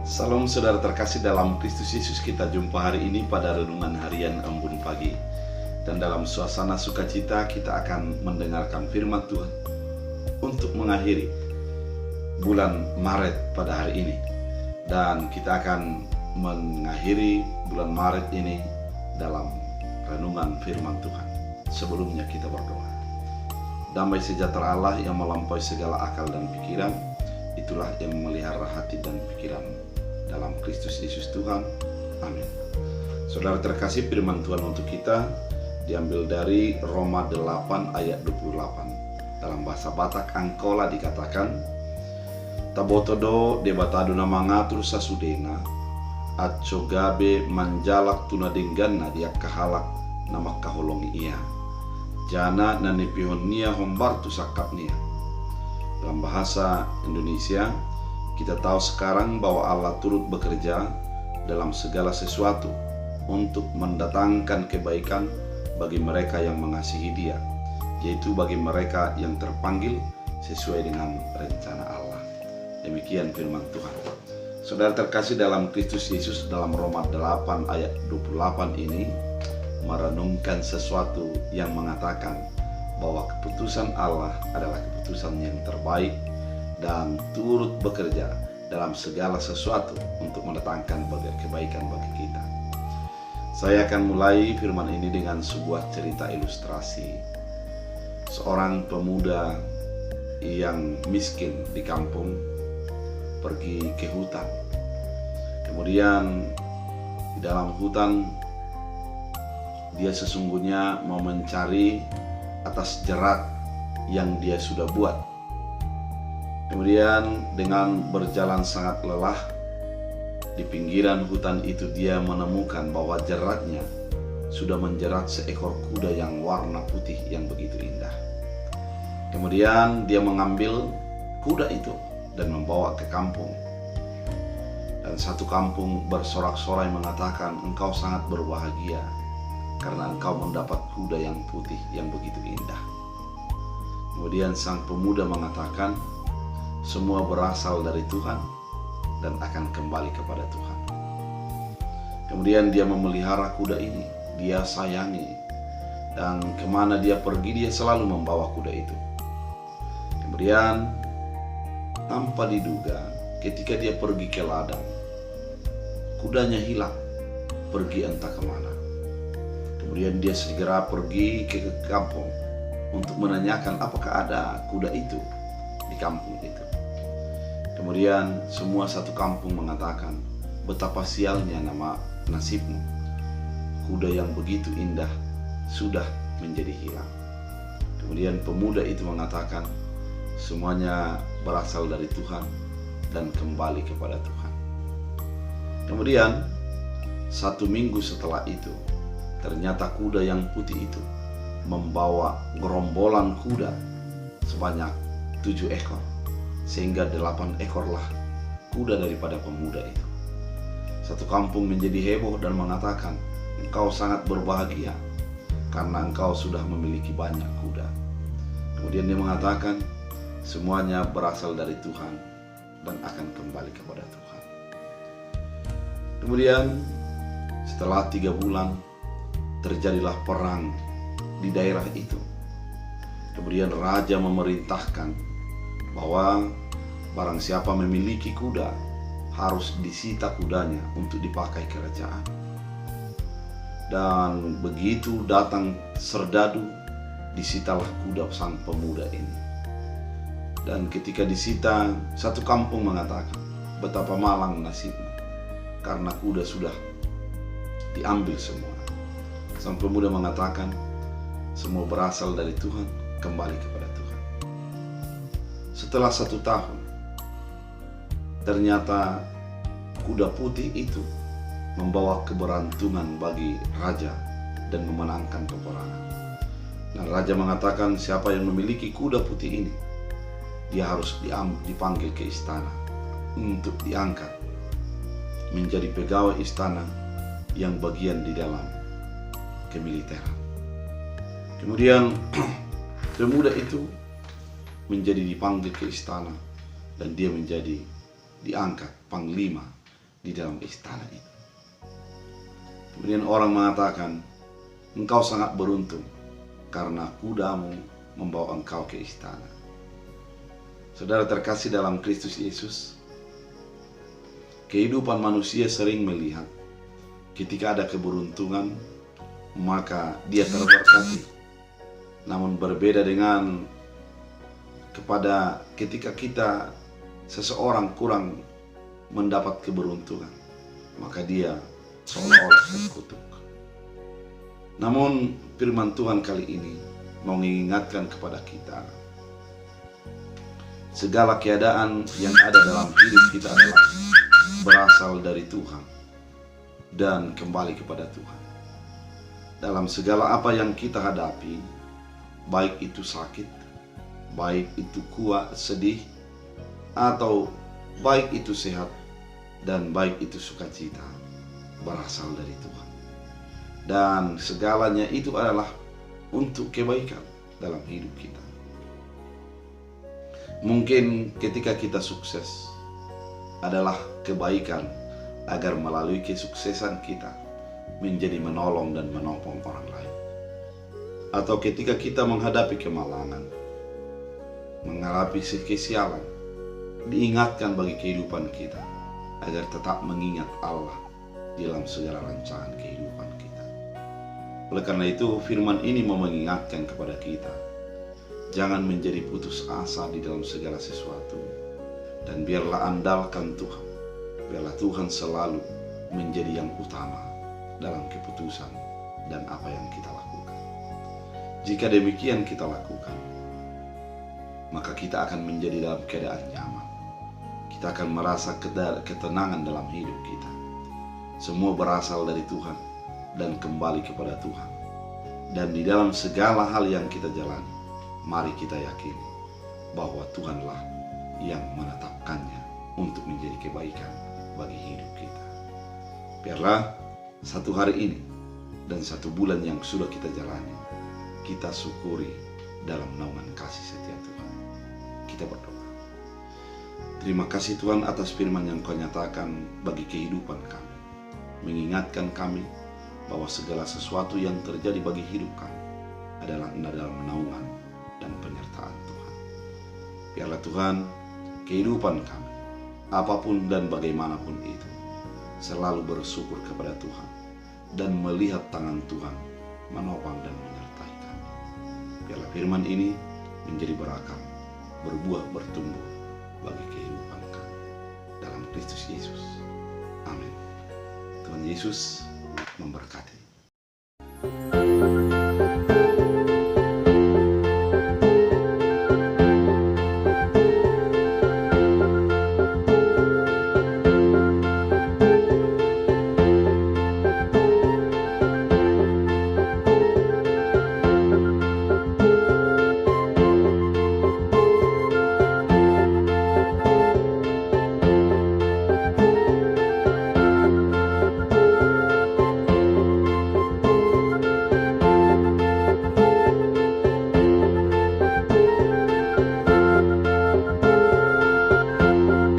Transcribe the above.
Salam saudara terkasih dalam Kristus Yesus, kita jumpa hari ini pada renungan harian Embun Pagi. Dan dalam suasana sukacita kita akan mendengarkan firman Tuhan untuk mengakhiri bulan Maret pada hari ini. Dan kita akan mengakhiri bulan Maret ini dalam renungan firman Tuhan. Sebelumnya kita berdoa. Damai sejahtera Allah yang melampaui segala akal dan pikiran, itulah yang memelihara hati dan pikiranmu dalam Kristus Yesus Tuhan. Amin. Saudara terkasih, firman Tuhan untuk kita diambil dari Roma 8 ayat 28. Dalam bahasa Batak Angkola dikatakan, Tabotodo debatado na mangatur sasudena, atso gabe manjalak tunadengganna dia kahalak nama kaholongi ia. Jana na nepihon nia hombartu sakap nia. Dalam bahasa Indonesia, kita tahu sekarang bahwa Allah turut bekerja dalam segala sesuatu untuk mendatangkan kebaikan bagi mereka yang mengasihi Dia, yaitu bagi mereka yang terpanggil sesuai dengan rencana Allah. Demikian firman Tuhan. Saudara terkasih dalam Kristus Yesus, dalam Roma 8 ayat 28 ini merenungkan sesuatu yang mengatakan bahwa keputusan Allah adalah keputusan yang terbaik dan turut bekerja dalam segala sesuatu untuk mendatangkan kebaikan bagi kita. Saya akan mulai firman ini dengan sebuah cerita ilustrasi. Seorang pemuda yang miskin di kampung pergi ke hutan. Kemudian di dalam hutan dia sesungguhnya mau mencari atas jerat yang dia sudah buat. Kemudian dengan berjalan sangat lelah di pinggiran hutan itu, dia menemukan bahwa jeratnya sudah menjerat seekor kuda yang warna putih yang begitu indah. Kemudian dia mengambil kuda itu dan membawa ke kampung. Dan satu kampung bersorak-sorai mengatakan, engkau sangat berbahagia karena engkau mendapat kuda yang putih yang begitu indah. Kemudian sang pemuda mengatakan, semua berasal dari Tuhan dan akan kembali kepada Tuhan. Kemudian dia memelihara kuda ini, dia sayangi, dan kemana dia pergi dia selalu membawa kuda itu. Kemudian tanpa diduga, ketika dia pergi ke ladang, kudanya hilang, pergi entah kemana. Kemudian dia segera pergi ke kampung untuk menanyakan apakah ada kuda itu di kampung itu. Kemudian semua satu kampung mengatakan, betapa sialnya nama nasibmu. Kuda yang begitu indah sudah menjadi hilang. Kemudian pemuda itu mengatakan, semuanya berasal dari Tuhan dan kembali kepada Tuhan. Kemudian 1 minggu setelah itu, ternyata kuda yang putih itu membawa gerombolan kuda sebanyak 7 ekor. Sehingga 8 ekorlah kuda daripada pemuda itu. Satu kampung menjadi heboh dan mengatakan, engkau sangat berbahagia karena engkau sudah memiliki banyak kuda. Kemudian dia mengatakan, semuanya berasal dari Tuhan dan akan kembali kepada Tuhan. Kemudian setelah 3 bulan terjadilah perang di daerah itu. Kemudian raja memerintahkan bahwa barang siapa memiliki kuda harus disita kudanya untuk dipakai kerajaan. Dan begitu datang serdadu, disitalah kuda sang pemuda ini. Dan ketika disita, satu kampung mengatakan, betapa malang nasibmu karena kuda sudah diambil semua. Sang pemuda mengatakan, semua berasal dari Tuhan, kembali kepada Tuhan. Setelah 1 tahun, ternyata kuda putih itu membawa keberuntungan bagi raja dan memenangkan peperangan. Dan raja mengatakan, siapa yang memiliki kuda putih ini, dia harus dipanggil ke istana untuk diangkat menjadi pegawai istana yang bagian di dalam kemiliteran. Kemudian pemuda itu menjadi dipanggil ke istana dan dia menjadi diangkat panglima di dalam istana itu. Kemudian orang mengatakan, engkau sangat beruntung karena kudamu membawa engkau ke istana. Saudara terkasih dalam Kristus Yesus, kehidupan manusia sering melihat ketika ada keberuntungan, maka dia terberkati. Namun berbeda dengan kepada ketika seseorang kurang mendapat keberuntungan, maka dia seolah-olah terkutuk. Namun firman Tuhan kali ini mau mengingatkan kepada kita, segala keadaan yang ada dalam hidup kita adalah berasal dari Tuhan dan kembali kepada Tuhan. Dalam segala apa yang kita hadapi, baik itu sakit, baik itu kuat, sedih, atau baik itu sehat, dan baik itu sukacita, berasal dari Tuhan. Dan segalanya itu adalah untuk kebaikan dalam hidup kita. Mungkin ketika kita sukses adalah kebaikan agar melalui kesuksesan kita menjadi menolong dan menopang orang lain. Atau ketika kita menghadapi kemalangan, menghadapi kesialan, diingatkan bagi kehidupan kita agar tetap mengingat Allah dalam segala rancangan kehidupan kita. Oleh karena itu, firman ini mau mengingatkan kepada kita, jangan menjadi putus asa di dalam segala sesuatu, dan biarlah andalkan Tuhan. Biarlah Tuhan selalu menjadi yang utama dalam keputusan dan apa yang kita lakukan. Jika demikian kita lakukan, maka kita akan menjadi dalam keadaan nyaman. Kita akan merasa ketenangan dalam hidup kita. Semua berasal dari Tuhan dan kembali kepada Tuhan. Dan di dalam segala hal yang kita jalani, mari kita yakini bahwa Tuhanlah yang menetapkannya untuk menjadi kebaikan bagi hidup kita. Biarlah satu hari ini dan satu bulan yang sudah kita jalani, kita syukuri dalam naungan kasih setia Tuhan. Kita berdoa. Terima kasih Tuhan atas firman yang Kau nyatakan bagi kehidupan kami, mengingatkan kami bahwa segala sesuatu yang terjadi bagi hidup kami adalah dalam naungan dan penyertaan Tuhan. Biarlah Tuhan, kehidupan kami, apapun dan bagaimanapun itu, selalu bersyukur kepada Tuhan dan melihat tangan Tuhan menopang dan menyertai kami. Biarlah firman ini menjadi berakar, berbuah, bertumbuh bagi kehidupan kami dalam Kristus Yesus. Amin. Tuhan Yesus memberkati.